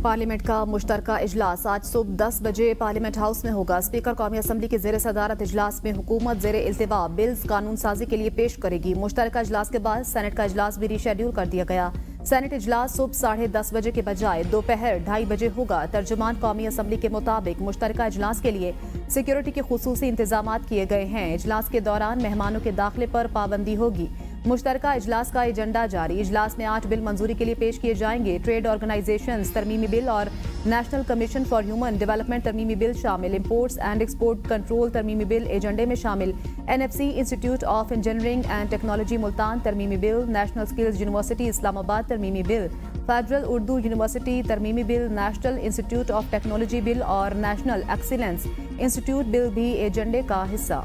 Parliament का मुश्तरका इजलास आज सुबह 10 बजे पार्लियामेंट हाउस में होगा। स्पीकर कौमी असम्बली के ज़ेर सदारत इजलास में हुकूमत ज़ेर इल्तिवा बिल्स कानून साजी के लिए पेश करेगी। मुश्तरका इजलास के बाद सेनेट का इजलास भी रीशेड्यूल कर दिया गया। सेनेट इजलास सुबह 10:30 बजे के बजाय दोपहर 2:30 बजे होगा। तर्जुमान कौमी असम्बली के मुताबिक मुश्तरका इजलास के लिए सिक्योरिटी के खुसूसी इंतजाम किए गए हैं। इजलास के दौरान मेहमानों के दाखिले पर पाबंदी होगी। मुश्तरका इजलास का एजेंडा जारी। इजलास में 8 बिल मंजूरी के लिए पेश किए जाएंगे। ट्रेड ऑर्गेनाइजेशंस तरमीमी बिल और national commission for human development तरमीमी बिल शामिल। इंपोर्ट्स एंड एक्सपोर्ट कंट्रोल तरमीमी बिल एजेंडे में शामिल। NFC institute of engineering and technology Multan तरमीमी bill. National skills university Islamabad तरमीमी बिल। फेडरल उर्दू यूनिवर्सिटी तरमीमी bill. National institute of technology bill और नेशनल एक्सीलेंस इंस्टीट्यूट बिल भी एजेंडे का हिस्सा।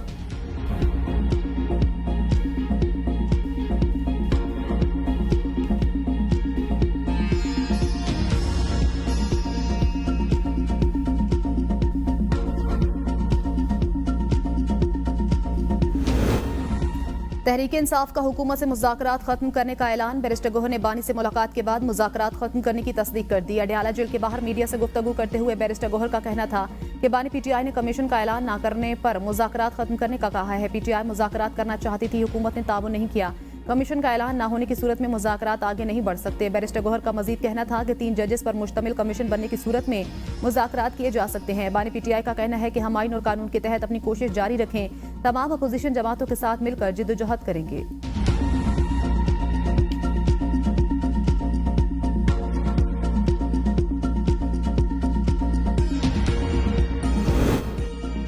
तहरीक इंसाफ का हुकूमत से मुज़ाकरात खत्म करने का ऐलान। बैरिस्टर गोहर ने बानी से मुलाकात के बाद मुज़ाकरात खत्म करने की तस्दीक कर दी। अडयाला जेल के बाहर मीडिया से गुफ्तगू करते हुए बैरिस्टर गोहर का कहना था कि बानी PTI ने कमीशन का ऐलान न करने पर मुज़ाकरात खत्म करने का कहा है। PTI मुज़ाकरात करना चाहती थी, हुकूमत ने ताउन नहीं किया। कमीशन का ऐलान न होने की सूरत में मुज़ाकरात आगे नहीं बढ़ सकते। बैरिस्टर गोहर का मजीद कहना था कि 3 जजेस पर मुश्तमिल कमीशन बनने की सूरत में मुज़ाकरात किए जा सकते हैं। बानी PTI का कहना है कि हम आइन और कानून के तहत अपनी कोशिश जारी रखें, तमाम अपोजिशन जमातों के साथ मिलकर जिद्दोजहद करेंगे।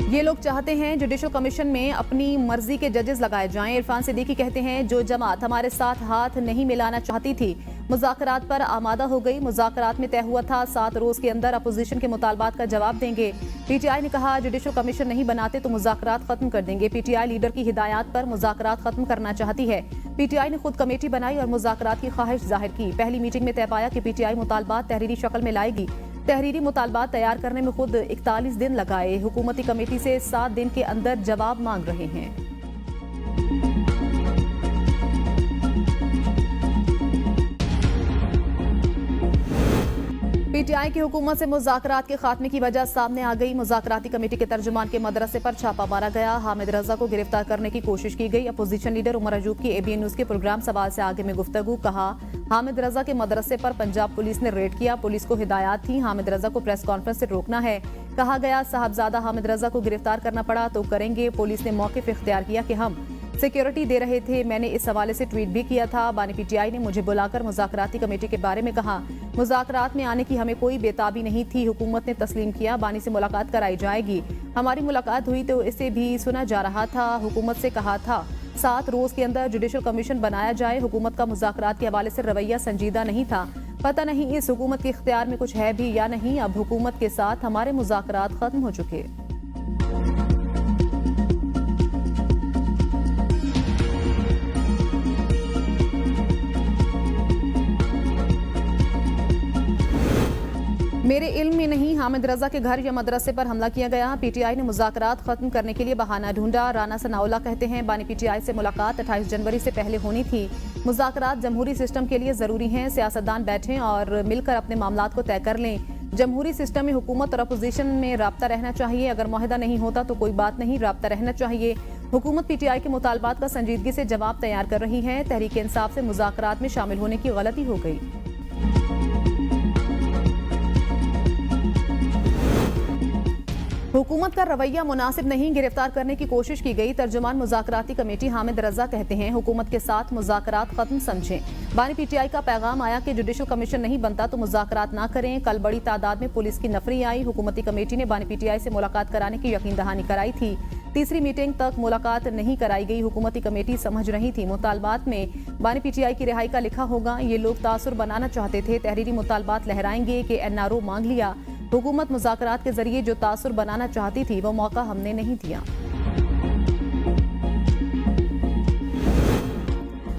ये लोग चाहते हैं जुडिशल कमीशन में अपनी मर्जी के जजेस लगाए जाएं। इरफान सिद्दीकी कहते हैं जो जमात हमारे साथ हाथ नहीं मिलाना चाहती थी मुज़ाकरात पर आमादा हो गई। मुज़ाकरात में तय हुआ था 7 रोज के अंदर अपोजिशन के मुतालबात का जवाब देंगे। PTI ने कहा जुडिशल कमीशन नहीं बनाते तो मुज़ाकरात खत्म कर देंगे। PTI लीडर की हिदायत पर मुज़ाकरात खत्म करना चाहती है। PTI ने खुद कमेटी बनाई और मुज़ाकरात की ख्वाहिश जाहिर की। पहली मीटिंग में तय पाया कि PTI मुतालबात तहरीरी शक्ल में लाएगी। तहरीरी मुतालबात तैयार करने में खुद 41 दिन लगाए। हुकूमती कमेटी से 7 दिन के अंदर जवाब मांग रहे हैं। PTI की हुकूमत से मुज़ाकरात के खात्मे की वजह सामने आ गई। मुज़ाकराती कमेटी के तर्जुमान के मदरसे पर छापा मारा गया। हामिद रजा को गिरफ्तार करने की कोशिश की गई। अपोजिशन लीडर उमर अयूब की ABN न्यूज के प्रोग्राम सवाल से आगे में गुफ्तगू। कहा हामिद रजा के मदरसे पर पंजाब पुलिस ने रेड किया। पुलिस को हिदायत थी हामिद रजा को प्रेस कॉन्फ्रेंस से रोकना है। कहा गया साहबजादा हामिद रजा को गिरफ्तार करना पड़ा तो करेंगे। पुलिस ने मौक़िफ़ इख्तियार किया कि हम सिक्योरिटी दे रहे थे। मैंने इस हवाले से ट्वीट भी किया था। बानी PTI ने मुझे बुलाकर मुज़ाकराती कमेटी के बारे में कहा। मुज़ाकरात में आने की हमें कोई बेताबी नहीं थी। हुकूमत ने तस्लीम किया बानी से मुलाकात कराई जाएगी। हमारी मुलाकात हुई तो इसे भी सुना जा रहा था। हुकूमत से कहा था 7 रोज के अंदर जुडिशल कमीशन बनाया जाए। हुकूमत का मुज़ाकरात के हवाले से रवैया संजीदा नहीं था। पता नहीं इस हुकूमत के इख्तियार में कुछ है भी या नहीं। अब हुकूमत के साथ हमारे मुज़ाकरात खत्म हो चुके। मेरे इल्म में नहीं हामिद रजा के घर या मदरसे पर हमला किया गया। PTI ने मुज़ाकरात खत्म करने के लिए बहाना ढूंढा। राना सनाउल्लाह कहते हैं बानी PTI से मुलाकात 28 जनवरी से पहले होनी थी। मुज़ाकरात जमहूरी सिस्टम के लिए ज़रूरी हैं। सियासतदान बैठें और मिलकर अपने मामलात को तय कर लें। जमहूरी सिस्टम में हुकूमत और अपोजिशन में राब्ता रहना चाहिए। अगर मुआहदा नहीं होता तो कोई बात नहीं, राब्ता रहना चाहिए। हुकूमत PTI के मुतालबात का संजीदगी से जवाब तैयार कर रही है। तहरीक इंसाफ से मुज़ाकरात में शामिल होने की गलती हो गई। हुकूमत का रवैया मुनासिब नहीं, गिरफ्तार करने की कोशिश की गई। तर्जुमान मुज़ाकराती कमेटी हामिद रजा कहते हैं हुकूमत के साथ मुज़ाकरात खत्म समझें। बानी PTI का पैगाम आया कि जुडिशल कमीशन नहीं बनता तो मुज़ाकरात ना करें। कल बड़ी तादाद में पुलिस की नफरी आई। हुकूमती कमेटी ने बानी PTI से मुलाकात कराने की यकीन दहानी कराई थी। तीसरी मीटिंग तक मुलाकात नहीं कराई गई। हुकूमती कमेटी समझ रही थी मुतालबात में बानी PTI की रिहाई का लिखा होगा। ये लोग तासुर बनाना चाहते थे। तहरीरी मुतालबात लहराएंगे कि NRO मांग लिया। हुकूमत मुज़ाकरात के जरिए जो तासुर बनाना चाहती थी वो मौका हमने नहीं दिया।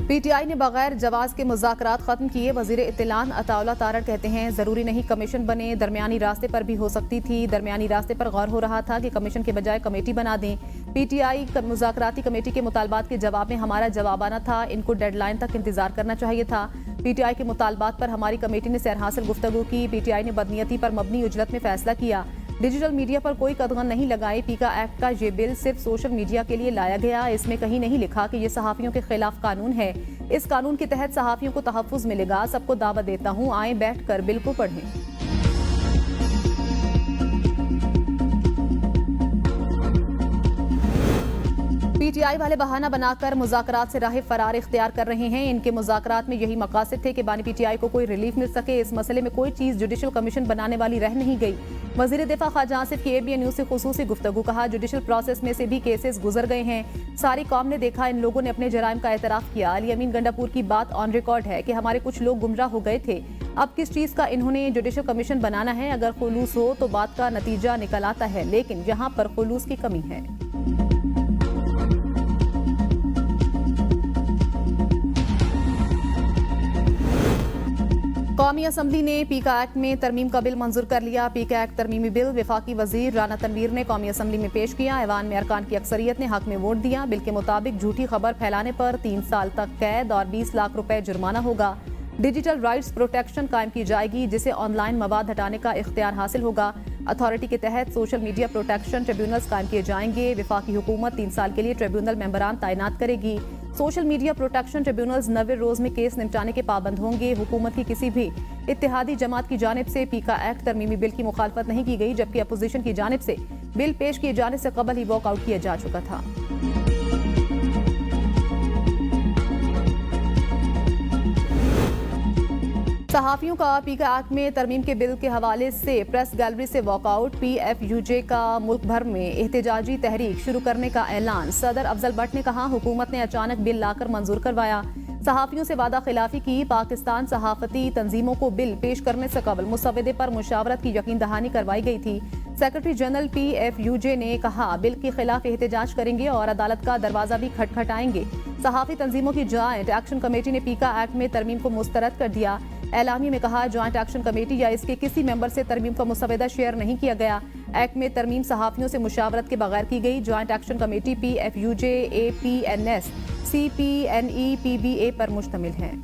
PTI ने बगैर जवाज के मुज़ाकरात खत्म किए। वज़ीर इत्तलात अताउल्लाह तारड़ कहते हैं जरूरी नहीं कमीशन बने, दरमियानी रास्ते पर भी हो सकती थी। दरमियानी रास्ते पर गौर हो रहा था कि कमीशन के बजाय कमेटी बना दें। PTI मुज़ाकराती कमेटी के मुतालबात के जवाब में हमारा जवाब आना था। इनको डेडलाइन तक इंतजार करना चाहिए था। पीटीआई के मुतालबात पर हमारी कमेटी ने सैर हासिल गुफ्तगू की। पीटीआई ने बदनीयती पर मबनी उजलत में फैसला किया। डिजिटल मीडिया पर कोई कदगन नहीं लगाई। पीका एक्ट का ये बिल सिर्फ सोशल मीडिया के लिए लाया गया। इसमें कहीं नहीं लिखा कि ये सहाफियों के खिलाफ कानून है। इस कानून के तहत सहाफियों को तहफ्फुज मिलेगा। सबको दावत देता हूँ, आए बैठकर बिल को पढ़ें। पीटीआई वाले बहाना बनाकर मुज़ाकरात से राह फरार इख्तियार कर रहे हैं। इनके मुज़ाकरात में यही मकासद थे कि बानी पीटीआई को कोई रिलीफ मिल सके। इस मसले में कोई चीज जुडिशल कमीशन बनाने वाली रह नहीं गई। वजीर दिफा ख्वाजा आसिफ की ABN न्यूज़ से खुसूसी गुफ्तगू। कहा, जुडिशल प्रोसेस में से भी केसेस गुजर गए हैं। सारी कौम ने देखा, इन लोगों ने अपने जराइम का एतराफ किया। अली अमीन गंडापुर की बात ऑन रिकॉर्ड है कि हमारे कुछ लोग गुमराह हो गए थे। अब किस चीज का इन्होंने जुडिशल कमीशन बनाना है? अगर खुलूस हो तो बात का नतीजा निकल आता है, लेकिन यहाँ पर खुलूस की कमी है। कौमी असम्बली ने पीका एक्ट में तरमीम का बिल मंजूर कर लिया। पीका एक्ट तरमीमी बिल वफाकी वजीर राना तनवीर ने कौमी असम्बली में पेश किया। ऐवान में अरकान की अक्सरियत ने हक में वोट दिया। बिल के मुताबिक झूठी खबर फैलाने पर 3 साल तक कैद और 20 लाख रुपए जुर्माना होगा। डिजिटल राइट्स प्रोटेक्शन कायम की जाएगी, जिसे ऑनलाइन मवाद हटाने का इख्तियार हासिल होगा। अथॉरिटी के तहत सोशल मीडिया प्रोटेक्शन ट्रिब्यूनल्स कायम किए जाएंगे। वफाकी हुकूमत 3 साल के लिए ट्रिब्यूनल मेंबरान तैनात करेगी। सोशल मीडिया प्रोटेक्शन ट्रिब्यूनल्स 90 रोज में केस निपटाने के पाबंद होंगे। हुकूमत की किसी भी इत्तेहादी जमात की जानिब से पीका एक्ट तरमीमी बिल की मुखालफत नहीं की गई, जबकि अपोजिशन की जानिब से बिल पेश किए जाने से कबल ही वॉकआउट किया जा चुका था। सहाफियों का पीका एक्ट में तरमीम के बिल के हवाले से प्रेस गैलरी से वॉकआउट। PFUJ का मुल्क भर में एहतजाजी तहरीक शुरू करने का ऐलान। सदर अफजल भट्ट ने कहा, हुकूमत ने अचानक बिल लाकर मंजूर करवाया। सहाफियों से वादा खिलाफी की। पाकिस्तान सहाफती तंजीमों को बिल पेश करने से कबल मुसवदे पर मुशावरत की यकीन दहानी करवाई गई थी। सेक्रेटरी जनरल PFUJ ने कहा, बिल के खिलाफ एहतजाज करेंगे और अदालत का दरवाजा भी खटखटाएंगे। सहाफी तंजीमों की ज्वाइंट एक्शन कमेटी ने पीका एक्ट में तरमीम को मुस्तरद कर दिया। एलामी में कहा, ज्वाइंट एक्शन कमेटी या इसके किसी मेंबर से तरमीम का मुसवदा शेयर नहीं किया गया। एक्ट में तरमीम सहाफियों से मुशावरत के बगैर की गई। Joint action committee PFUJ, APNS, CPNE, PBA पर मुश्तमिल है।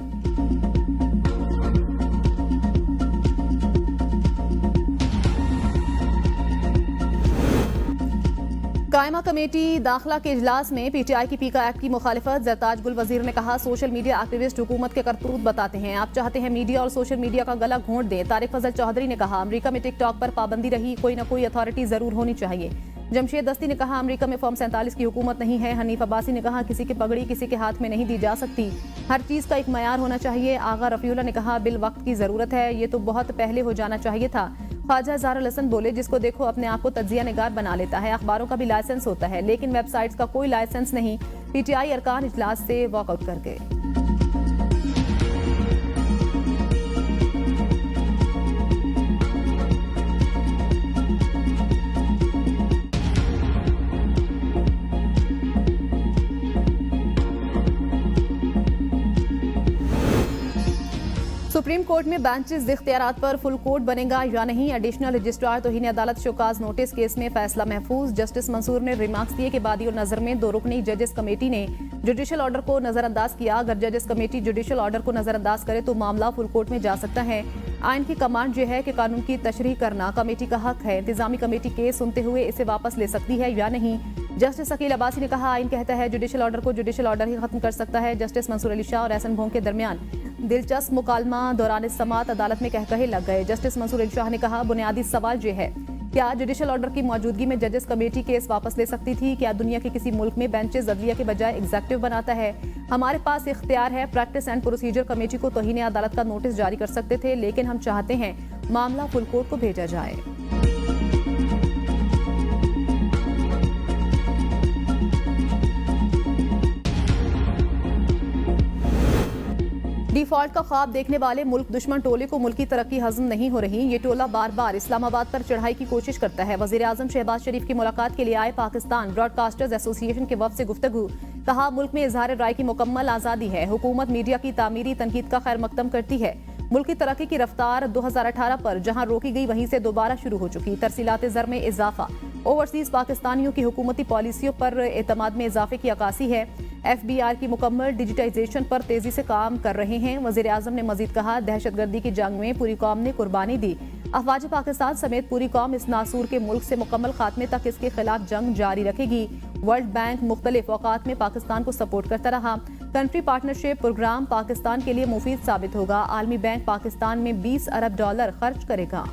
कायमा कमेटी दाखिला के इजलास में पीटीआई की पीका एक्ट की मुखालिफत। जरताज गुल वजीर ने कहा, सोशल मीडिया एक्टिविस्ट हुकूमत के करतूत बताते हैं। आप चाहते हैं मीडिया और सोशल मीडिया का गला घोंट दें। तारिक फजल चौधरी ने कहा, अमेरिका में टिकटॉक पर पाबंदी रही, कोई ना कोई अथॉरिटी जरूर होनी चाहिए। जमशेद दस्ती ने कहा, अमेरिका में फॉर्म 47 की हुकूमत नहीं है। हनीफ अब्बासी ने कहा, किसी की पगड़ी किसी के हाथ में नहीं दी जा सकती, हर चीज का एक मयार होना चाहिए। आगा रफीउल्लाह ने कहा, बिल वक्त की जरूरत है, ये तो बहुत पहले हो जाना चाहिए था। ख्वाजा ज़ारुल हसन बोले, जिसको देखो अपने आप को तज्जिया निगार बना लेता है। अखबारों का भी लाइसेंस होता है, लेकिन वेबसाइट्स का कोई लाइसेंस नहीं। पीटीआई अरकान इजलास से वॉकआउट कर गए। सुप्रीम कोर्ट में बेंचेस इख्तियारात पर फुल कोर्ट बनेगा या नहीं। एडिशनल रजिस्ट्रार तौहीन अदालत शोकाज नोटिस केस में फैसला महफूज। जस्टिस मंसूर ने रिमार्क्स दिए कि बादी और नजर में 2 रुकनी जजेस कमेटी ने जुडिशल ऑर्डर को नजरअंदाज किया। अगर जजेस कमेटी जुडिशल ऑर्डर को नजरअंदाज करे तो मामला फुल कोर्ट में जा सकता है। आइन की कमांड यह है कि कानून की तशरीह करना कमेटी का हक है। इंतजामी कमेटी केस सुनते हुए इसे वापस ले सकती है या नहीं। जस्टिस अकील अब्बासी ने कहा, आइन कहता है जुडिशल ऑर्डर को जुडिशल ऑर्डर ही खत्म कर सकता है। जस्टिस मंसूर अली शाह और एहसन भोंग के दरमियान दिलचस्प मुकालमा दौरान समात अदालत में कहकहे लग गए। जस्टिस मंसूर अली शाह ने कहा, बुनियादी सवाल यह है, क्या जुडिशल ऑर्डर की मौजूदगी में जजेस कमेटी केस वापस ले सकती थी? क्या दुनिया के किसी मुल्क में बेंचेस अदलिया के बजाय एग्जेक्टिव बनाता है? हमारे पास इख्तियार है। प्रैक्टिस एंड प्रोसीजर कमेटी को तौहीन अदालत का नोटिस जारी कर सकते थे, लेकिन हम चाहते हैं मामला फुल कोर्ट को भेजा जाए। डिफॉल्ट का ख्वाब देखने वाले मुल्क दुश्मन टोले को मुल्की तरक्की हजम नहीं हो रही। ये टोला बार बार इस्लामाबाद पर चढ़ाई की कोशिश करता है। वजीर आजम शहबाज शरीफ की मुलाकात के लिए आए पाकिस्तान ब्रॉडकास्टर्स एसोसिएशन के वफ्द से गुफ्तगू। कहा, मुल्क में इजहार राय की मुकम्मल आज़ादी है। हुकूमत मीडिया की तामीरी तनकीद का खैर मकदम करती है। मुल्क की तरक्की की रफ्तार 2018 पर जहां रोकी गई वहीं से दोबारा शुरू हो चुकी। तरसीलात ज़र में इजाफा, ओवरसीज पाकिस्तानियों की हुकूमती पॉलिसियों पर एतमाद में इजाफे की अक्कासी है। FBR की मुकम्मल डिजिटाइजेशन पर तेजी से काम कर रहे हैं। वजीर आजम ने मजीद कहा, दहशतगर्दी की जंग में पूरी कौम ने कुर्बानी दी। अफवाज पाकिस्तान समेत पूरी कौम इस नासूर के मुल्क से मुकम्मल खात्मे तक इसके खिलाफ जंग जारी रखेगी। वर्ल्ड बैंक मुख्तलिफ औकात में पाकिस्तान को सपोर्ट करता रहा। कंट्री पार्टनरशिप प्रोग्राम पाकिस्तान के लिए मुफीद साबित होगा। आलमी बैंक पाकिस्तान में $20 अरब खर्च करेगा।